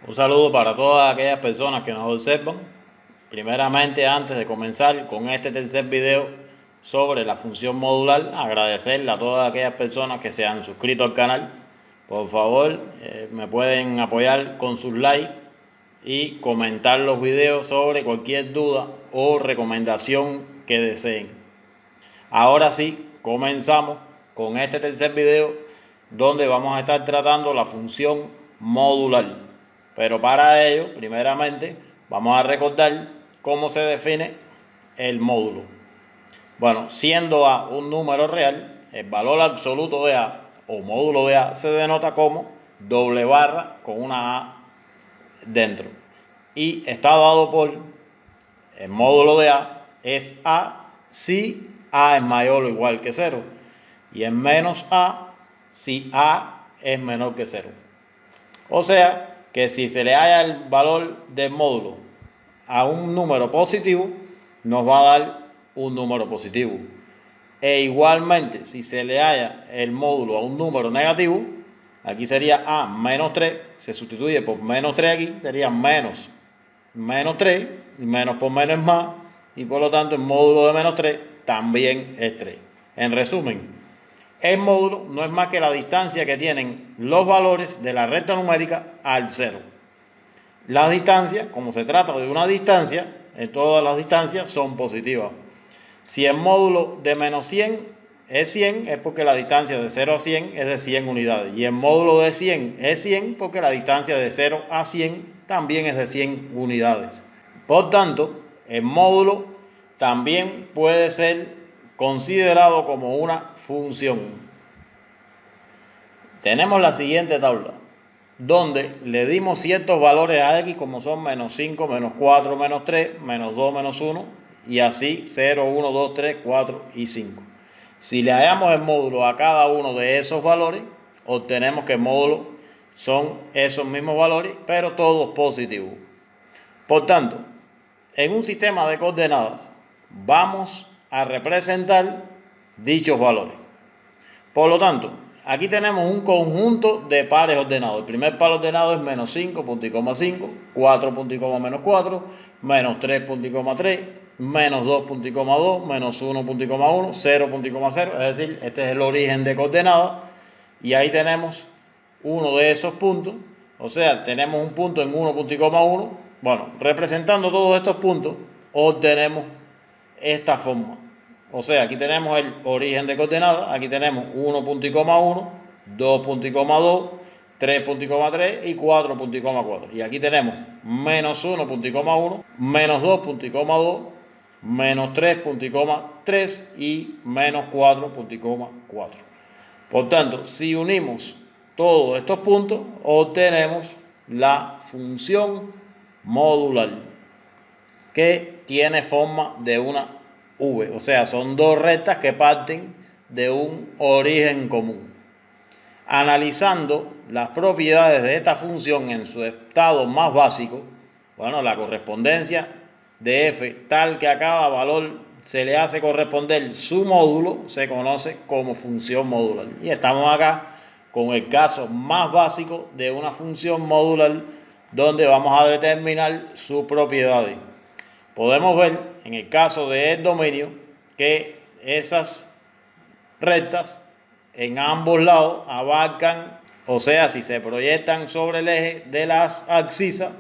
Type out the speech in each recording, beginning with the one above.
Un saludo para todas aquellas personas que nos observan. Primeramente, antes de comenzar con este tercer video sobre la función modular, agradecerle a todas aquellas personas que se han suscrito al canal. Por favor, me pueden apoyar con sus likes y comentar los videos sobre cualquier duda o recomendación que deseen. Ahora sí, comenzamos con este tercer video donde vamos a estar tratando la función modular. Pero para ello, primeramente, vamos a recordar cómo se define el módulo. Bueno, siendo A un número real, el valor absoluto de A o módulo de A se denota como doble barra con una A dentro. Y está dado por el módulo de A es A si A es mayor o igual que 0. Y es menos A si A es menor que 0. O sea, que si se le halla el valor del módulo a un número positivo, nos va a dar un número positivo. E igualmente, si se le halla el módulo a un número negativo, aquí sería A menos 3, se sustituye por menos 3 aquí, sería menos 3, y menos por menos es más, y por lo tanto el módulo de menos 3 también es 3. En resumen, el módulo no es más que la distancia que tienen los valores de la recta numérica al 0. Las distancias, como se trata de una distancia, todas las distancias son positivas. Si el módulo de menos 100 es 100, es porque la distancia de 0 a 100 es de 100 unidades. Y el módulo de 100 es 100 porque la distancia de 0 a 100 también es de 100 unidades. Por tanto, el módulo también puede ser considerado como una función. Tenemos la siguiente tabla, donde le dimos ciertos valores a x como son menos 5, menos 4, menos 3, menos 2, menos 1, y así 0, 1, 2, 3, 4 y 5. Si le hallamos el módulo a cada uno de esos valores, obtenemos que el módulo son esos mismos valores, pero todos positivos. Por tanto, en un sistema de coordenadas vamos a representar dichos valores. Por lo tanto, aquí tenemos un conjunto de pares ordenados. El primer par ordenado es menos 5, punto y coma 5, 4, punto y coma menos 4, menos 3, punto y coma 3, menos 2, punto y coma 2, menos 1, punto y coma 1, 0, punto y coma 0. Es decir, este es el origen de coordenadas. Y ahí tenemos uno de esos puntos. O sea, tenemos un punto en 1, punto y coma 1. Bueno, representando todos estos puntos, obtenemos esta forma. O sea, aquí tenemos el origen de coordenadas, aquí tenemos 1 punto y coma 1, 2 punto y coma 2, 3 punto y coma 3 y 4 punto y coma 4. Y aquí tenemos menos 1 punto y coma 1, menos 2 punto y coma 2, menos 3 punto y coma 3 y menos 4 punto y coma 4. Por tanto, si unimos todos estos puntos, obtenemos la función modular, que tiene forma de una V, o sea, son dos rectas que parten de un origen común. Analizando las propiedades de esta función en su estado más básico, bueno, la correspondencia de f tal que a cada valor se le hace corresponder su módulo, se conoce como función modular. Y estamos acá con el caso más básico de una función modular, donde vamos a determinar sus propiedades. Podemos ver en el caso del dominio que esas rectas en ambos lados abarcan, o sea, si se proyectan sobre el eje de las abscisas,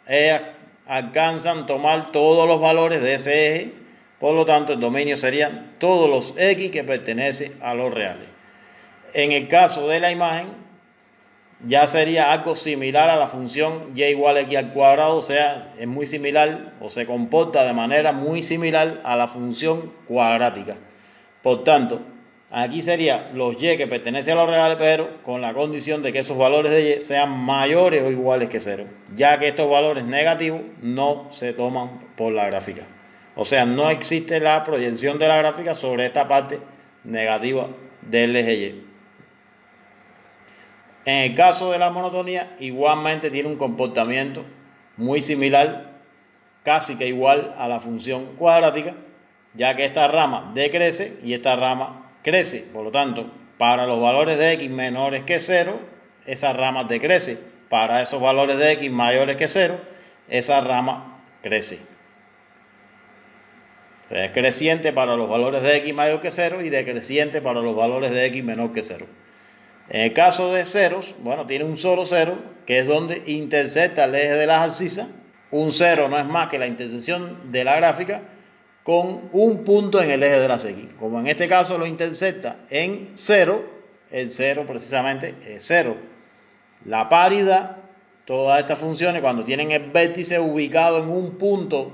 ellas alcanzan a tomar todos los valores de ese eje. Por lo tanto, el dominio serían todos los x que pertenecen a los reales. En el caso de la imagen, ya sería algo similar a la función y igual a x al cuadrado, o sea, es muy similar o se comporta de manera muy similar a la función cuadrática. Por tanto, aquí sería los y que pertenecen a los reales, pero con la condición de que esos valores de y sean mayores o iguales que 0, ya que estos valores negativos no se toman por la gráfica. O sea, no existe la proyección de la gráfica sobre esta parte negativa del eje y. En el caso de la monotonía, igualmente tiene un comportamiento muy similar, casi que igual a la función cuadrática, ya que esta rama decrece y esta rama crece. Por lo tanto, para los valores de x menores que 0, esa rama decrece. para esos valores de x mayores que 0, esa rama crece. Es creciente para los valores de x mayor que 0 y decreciente para los valores de x menor que 0. En el caso de ceros, bueno, tiene un solo 0, que es donde intersecta el eje de las abscisas. Un 0 no es más que la intersección de la gráfica con un punto en el eje de las x. Como en este caso lo intersecta en 0, el 0 precisamente es 0. La paridad, todas estas funciones cuando tienen el vértice ubicado en un punto,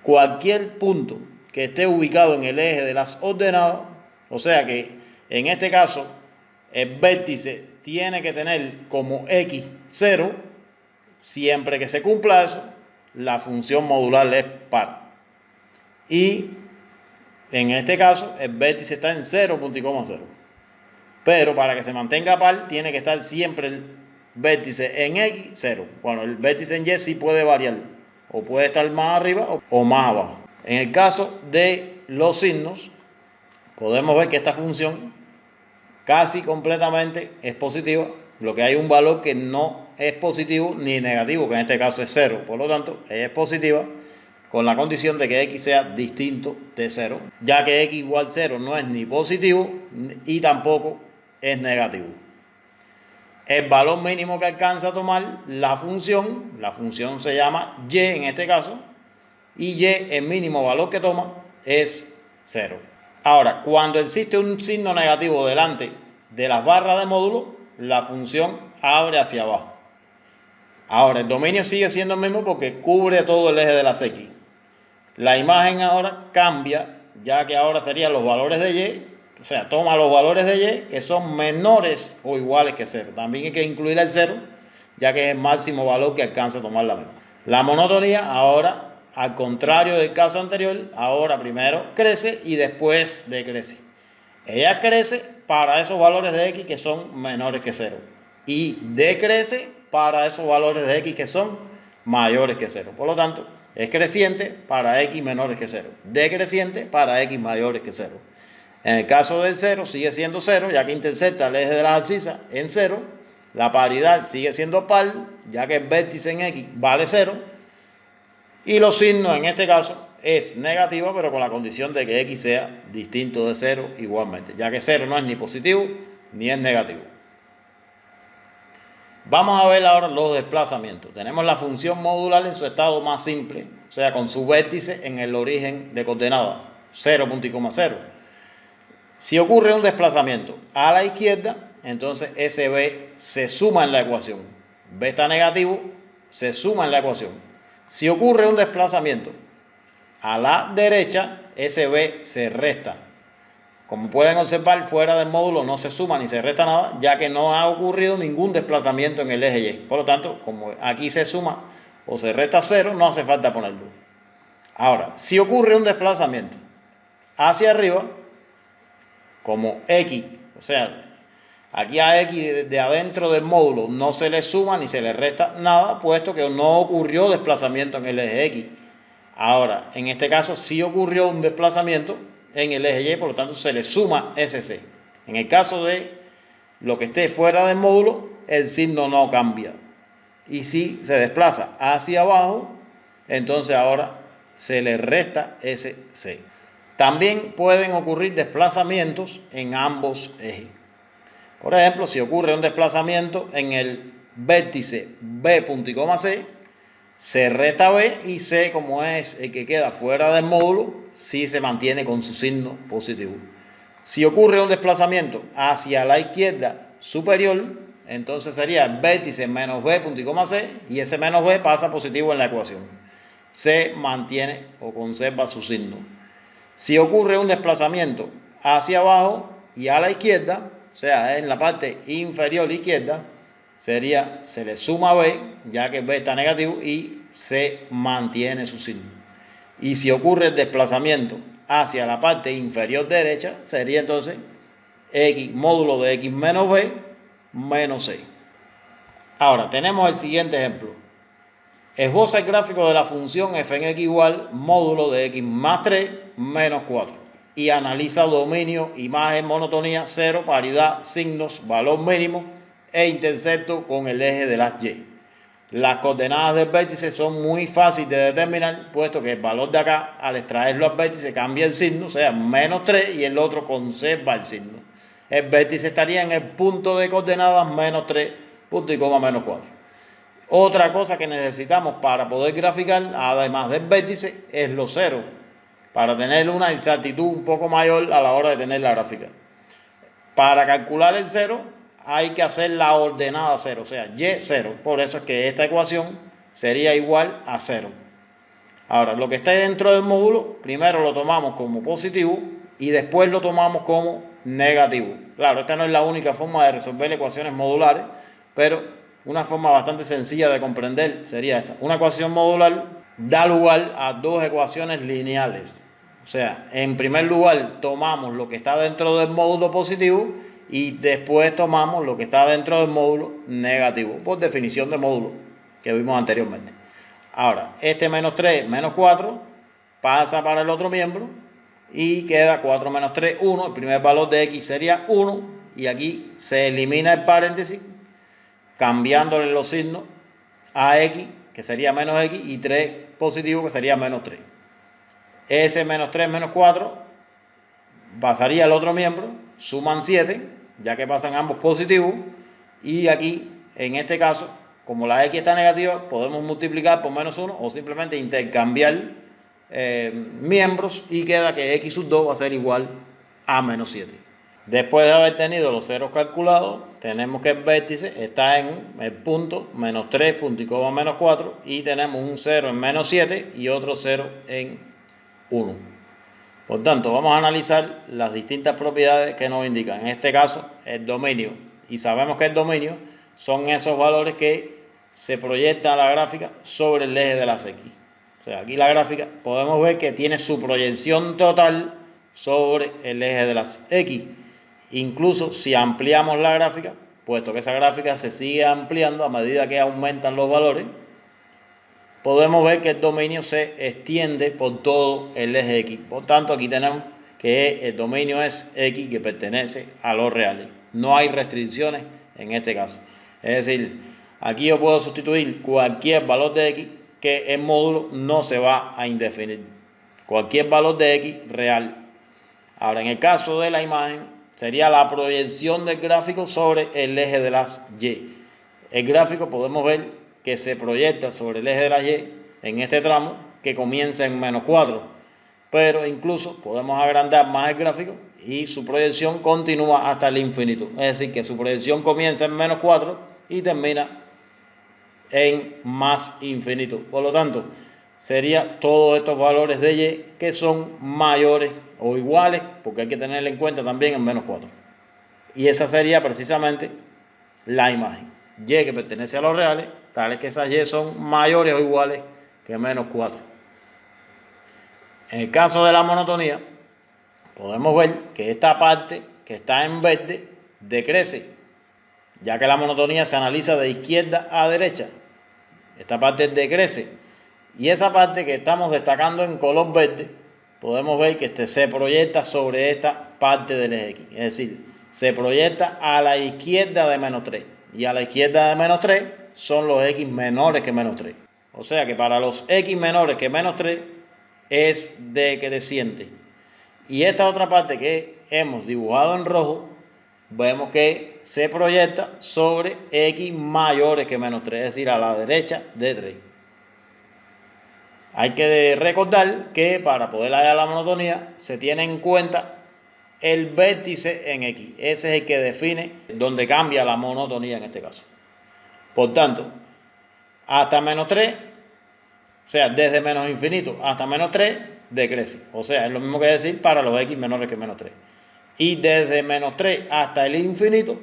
cualquier punto que esté ubicado en el eje de las ordenadas, o sea que en este caso el vértice tiene que tener como x 0, siempre que se cumpla eso, la función modular es par. Y en este caso el vértice está en 0.0. Pero para que se mantenga par, tiene que estar siempre el vértice en x 0. Bueno, el vértice en y sí puede variar, o puede estar más arriba o más abajo. En el caso de los signos, podemos ver que esta función casi completamente es positiva. Lo que hay un valor que no es positivo ni negativo, que en este caso es 0. Por lo tanto, es positiva con la condición de que x sea distinto de 0, ya que x igual 0 no es ni positivo y tampoco es negativo. El valor mínimo que alcanza a tomar la función se llama y en este caso, y y el mínimo valor que toma es 0. Ahora, cuando existe un signo negativo delante de las barras de módulo, la función abre hacia abajo. Ahora, el dominio sigue siendo el mismo porque cubre todo el eje de las x. La imagen ahora cambia, ya que ahora serían los valores de y, o sea, toma los valores de y que son menores o iguales que 0. También hay que incluir el 0, ya que es el máximo valor que alcanza a tomar la misma. La monotonía ahora, al contrario del caso anterior, ahora primero crece y después decrece. Ella crece para esos valores de x que son menores que 0 y decrece para esos valores de x que son mayores que 0. Por lo tanto, es creciente para x menores que 0, decreciente para x mayores que 0. En el caso del 0 sigue siendo 0, ya que intersecta el eje de las abscisas en 0. La paridad sigue siendo par, ya que el vértice en x vale 0. Y los signos en este caso es negativa, pero con la condición de que x sea distinto de 0 igualmente, ya que 0 no es ni positivo ni es negativo. Vamos a ver ahora los desplazamientos. Tenemos la función modular en su estado más simple, o sea, con su vértice en el origen de coordenada, 0.0. Si ocurre un desplazamiento a la izquierda, entonces ese b se suma en la ecuación. B está negativo, se suma en la ecuación. Si ocurre un desplazamiento a la derecha, ese b se resta. Como pueden observar, fuera del módulo no se suma ni se resta nada, ya que no ha ocurrido ningún desplazamiento en el eje Y. Por lo tanto, como aquí se suma o se resta 0, no hace falta ponerlo. Ahora, si ocurre un desplazamiento hacia arriba, como X, o sea, aquí a X de adentro del módulo no se le suma ni se le resta nada, puesto que no ocurrió desplazamiento en el eje X. Ahora, en este caso sí ocurrió un desplazamiento en el eje Y, por lo tanto se le suma SC. En el caso de lo que esté fuera del módulo, el signo no cambia. Y si se desplaza hacia abajo, entonces ahora se le resta SC. También pueden ocurrir desplazamientos en ambos ejes. Por ejemplo, si ocurre un desplazamiento en el vértice B punto y coma C, se resta B y C, como es el que queda fuera del módulo, sí se mantiene con su signo positivo. Si ocurre un desplazamiento hacia la izquierda superior, entonces sería el vértice menos B punto y coma C y ese menos B pasa positivo en la ecuación. C mantiene o conserva su signo. Si ocurre un desplazamiento hacia abajo y a la izquierda, o sea, en la parte inferior izquierda, sería, se le suma B, ya que B está negativo, y C mantiene su signo. Y si ocurre el desplazamiento hacia la parte inferior derecha, sería entonces X módulo de X menos B menos C. Ahora, tenemos el siguiente ejemplo. Esboza el gráfico de la función f en x igual módulo de x más 3 menos 4 y analiza dominio, imagen, monotonía, 0, paridad, signos, valor mínimo e intersecto con el eje de las Y. Las coordenadas del vértice son muy fáciles de determinar, puesto que el valor de acá, al extraerlo al vértice, cambia el signo, o sea, menos 3, y el otro conserva el signo. El vértice estaría en el punto de coordenadas menos 3, punto y coma menos 4. Otra cosa que necesitamos para poder graficar, además del vértice, es los ceros, para tener una exactitud un poco mayor a la hora de tener la gráfica. Para calcular el cero, hay que hacer la ordenada 0, o sea, y0. Por eso es que esta ecuación sería igual a 0. Ahora, lo que esté dentro del módulo, primero lo tomamos como positivo y después lo tomamos como negativo. Claro, esta no es la única forma de resolver ecuaciones modulares, pero una forma bastante sencilla de comprender sería esta. Una ecuación modular da lugar a dos ecuaciones lineales. O sea, en primer lugar tomamos lo que está dentro del módulo positivo y después tomamos lo que está dentro del módulo negativo, por definición de módulo que vimos anteriormente. Ahora, este menos 3, menos 4, pasa para el otro miembro y queda 4 menos 3, 1. El primer valor de x sería 1 y aquí se elimina el paréntesis, cambiándole los signos a x, que sería menos x, y 3 positivo, que sería menos 3. Ese menos 3, menos 4 pasaría al otro miembro, suman 7, ya que pasan ambos positivos, y aquí, en este caso, como la x está negativa, podemos multiplicar por menos 1 o simplemente intercambiar miembros y queda que x sub 2 va a ser igual a menos 7. Después de haber tenido los ceros calculados, tenemos que el vértice está en el punto menos 3, punto y coma menos 4, y tenemos un 0 en menos 7 y otro 0 en 1. Por tanto, vamos a analizar las distintas propiedades que nos indican. En este caso, el dominio. Y sabemos que el dominio son esos valores que se proyectan a la gráfica sobre el eje de las X. O sea, aquí la gráfica podemos ver que tiene su proyección total sobre el eje de las X. Incluso si ampliamos la gráfica, puesto que esa gráfica se sigue ampliando a medida que aumentan los valores, podemos ver que el dominio se extiende por todo el eje X. Por tanto, aquí tenemos que el dominio es X, que pertenece a los reales. No hay restricciones en este caso. Es decir, aquí yo puedo sustituir cualquier valor de X, que el módulo no se va a indefinir. Cualquier valor de X real. Ahora, en el caso de la imagen, sería la proyección del gráfico sobre el eje de las Y. El gráfico podemos ver que se proyecta sobre el eje de la Y en este tramo que comienza en menos 4, pero incluso podemos agrandar más el gráfico y su proyección continúa hasta el infinito, es decir, que su proyección comienza en menos 4 y termina en más infinito. Por lo tanto, sería todos estos valores de Y que son mayores o iguales, porque hay que tener en cuenta también en menos 4. Y esa sería precisamente la imagen. Y que pertenece a los reales, tales que esas Y son mayores o iguales que menos 4. En el caso de la monotonía, podemos ver que esta parte que está en verde decrece, ya que la monotonía se analiza de izquierda a derecha. Esta parte decrece. Y esa parte que estamos destacando en color verde, podemos ver que se proyecta sobre esta parte del eje X. Es decir, se proyecta a la izquierda de menos 3. Y a la izquierda de menos 3 son los X menores que menos 3. O sea que para los X menores que menos 3 es decreciente. Y esta otra parte que hemos dibujado en rojo, vemos que se proyecta sobre X mayores que menos 3, es decir, a la derecha de 3. Hay que recordar que para poder hallar la monotonía se tiene en cuenta el vértice en X. Ese es el que define donde cambia la monotonía en este caso. Por tanto, hasta menos 3, o sea, desde menos infinito hasta menos 3, decrece. O sea, es lo mismo que decir para los X menores que menos 3. Y desde menos 3 hasta el infinito,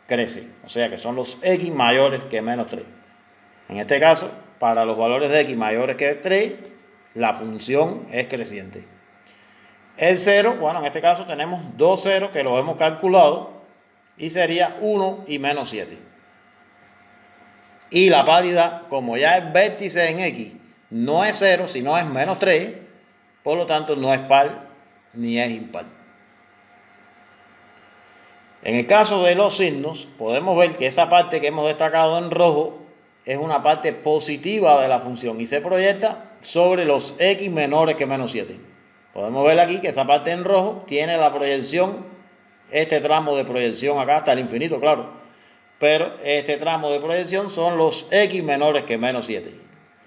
crece. O sea, que son los X mayores que menos 3. En este caso, para los valores de X mayores que 3, la función es creciente. El 0, bueno, en este caso tenemos dos ceros que los hemos calculado y sería 1 y menos 7. Y la paridad, como ya el vértice en X no es 0, sino es menos 3, por lo tanto no es par ni es impar. En el caso de los signos, podemos ver que esa parte que hemos destacado en rojo es una parte positiva de la función y se proyecta sobre los x menores que menos 7. Podemos ver aquí que esa parte en rojo tiene la proyección, este tramo de proyección acá hasta el infinito, claro. Pero este tramo de proyección son los x menores que menos 7.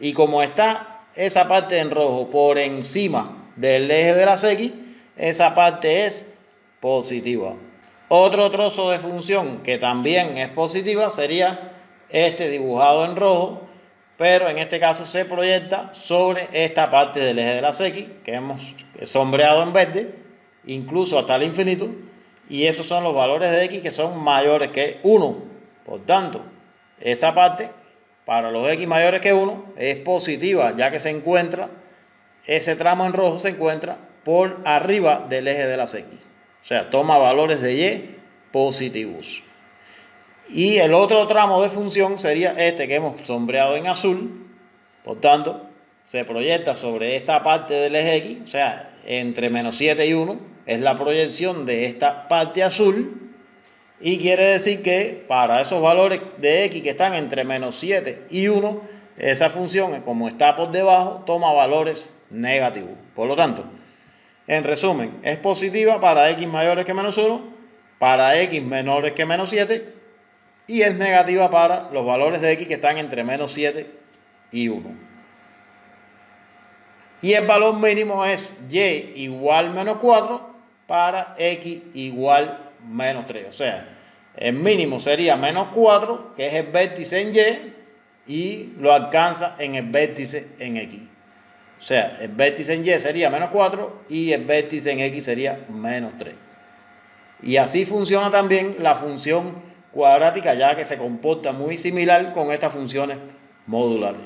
Y como está esa parte en rojo por encima del eje de las x, esa parte es positiva. Otro trozo de función que también es positiva sería este dibujado en rojo, pero en este caso se proyecta sobre esta parte del eje de las x que hemos sombreado en verde, incluso hasta el infinito, y esos son los valores de x que son mayores que 1. Por tanto, esa parte para los x mayores que 1 es positiva, ya que se encuentra, ese tramo en rojo se encuentra por arriba del eje de las x. O sea, toma valores de y positivos. Y el otro tramo de función sería este que hemos sombreado en azul. Por tanto, se proyecta sobre esta parte del eje x, o sea, entre menos 7 y 1, es la proyección de esta parte azul. Y quiere decir que para esos valores de x que están entre menos 7 y 1, esa función, como está por debajo, toma valores negativos. Por lo tanto, en resumen, es positiva para x mayores que menos 1, para x menores que menos 7, y es negativa para los valores de x que están entre menos 7 y 1. Y el valor mínimo es y igual menos 4 para x igual menos 3. O sea, el mínimo sería menos 4, que es el vértice en y, y lo alcanza en el vértice en x. O sea, el vértice en y sería menos 4 y el vértice en x sería menos 3. Y así funciona también la función cuadrática, ya que se comporta muy similar con estas funciones modulares.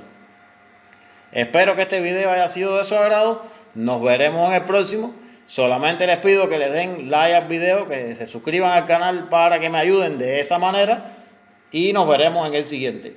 Espero que este video haya sido de su agrado. Nos veremos en el próximo. Solamente les pido que le den like al video, que se suscriban al canal para que me ayuden de esa manera. Y nos veremos en el siguiente.